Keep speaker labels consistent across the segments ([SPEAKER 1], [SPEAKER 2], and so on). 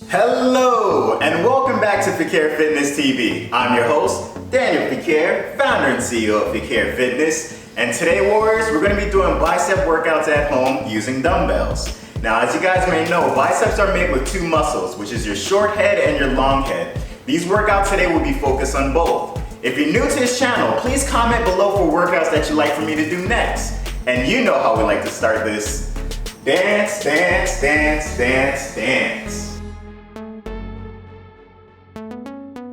[SPEAKER 1] Hello, and welcome back to Fequiere Fitness TV. I'm your host, Daniel Fequiere, founder and CEO of Fequiere Fitness. And today, Warriors, we're going to be doing bicep workouts at home using dumbbells. Now, as you guys may know, biceps are made with two muscles, which is your short head and your long head. These workouts today will be focused on both. If you're new to this channel, please comment below for workouts that you'd like for me to do next. And you know how we like to start this. Dance, dance, dance, dance, dance.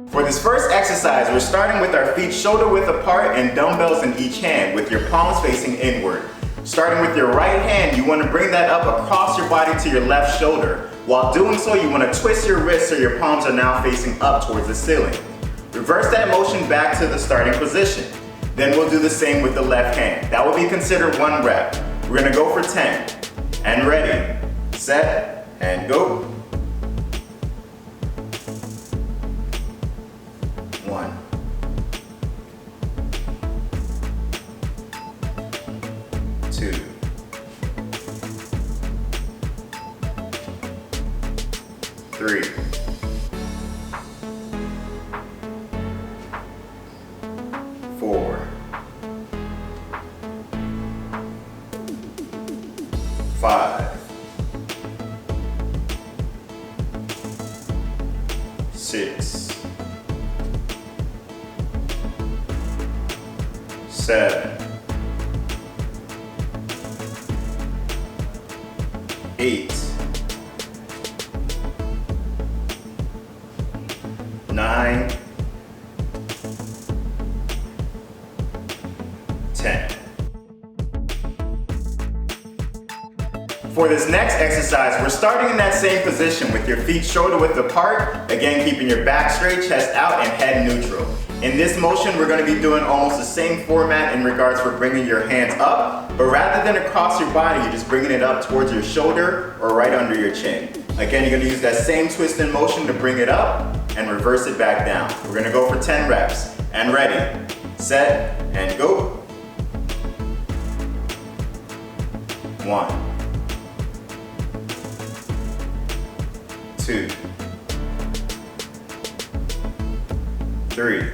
[SPEAKER 1] For this first exercise, we're starting with our feet shoulder width apart and dumbbells in each hand with your palms facing inward. Starting with your right hand, you want to bring that up across your body to your left shoulder. While doing so, you want to twist your wrists so your palms are now facing up towards the ceiling. Reverse that motion back to the starting position. Then we'll do the same with the left hand. That will be considered 1 rep. We're going to go for 10. And ready, set, and go. 1, 2, 3, 4, 5, 6, 7, 8, 9, 10. For this next exercise, we're starting in that same position with your feet shoulder width apart, again keeping your back straight, chest out, and head neutral. In this motion, we're going to be doing almost the same format in regards for bringing your hands up, but rather than across your body, you're just bringing it up towards your shoulder or right under your chin. Again, you're going to use that same twist in motion to bring it up and reverse it back down. We're going to go for 10 reps. And ready, set, and go. 1, 2, 3,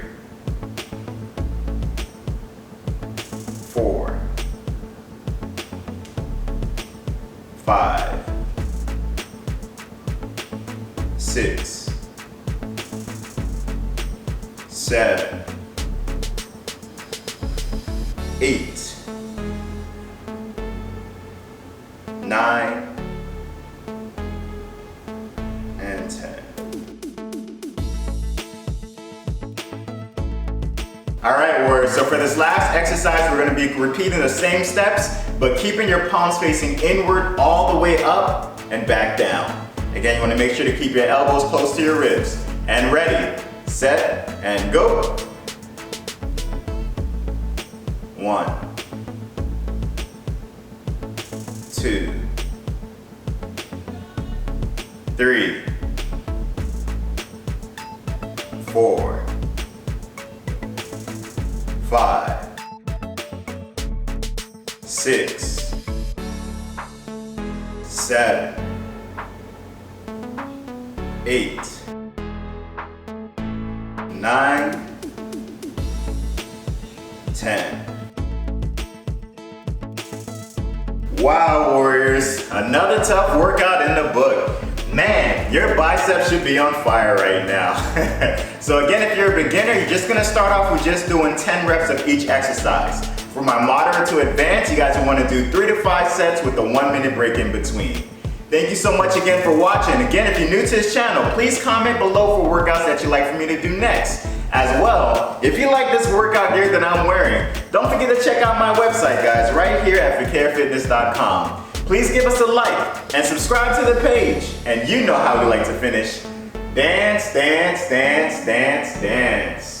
[SPEAKER 1] 4, 5, 6, 7, 8, 9, and 10. All right, Warriors, so for this last exercise, we're going to be repeating the same steps, but keeping your palms facing inward all the way up and back down. Again, you want to make sure to keep your elbows close to your ribs. And ready, set, and go. 1, 2, 3, 4, 5, 6, 7, 8, 9, 10. Wow, Warriors, another tough workout in the book. Man, your biceps should be on fire right now. So again, if you're a beginner, you're just gonna start off with just doing 10 reps of each exercise. For my moderate to advanced, you guys will wanna do 3 to 5 sets with a 1-minute break in between. Thank you so much again for watching. Again, if you're new to this channel, please comment below for workouts that you'd like for me to do next. As well, if you like this workout gear that I'm wearing, don't forget to check out my website, guys, right here at FequiereFitness.com. Please give us a like and subscribe to the page. And you know how we like to finish. Dance, dance, dance, dance, dance.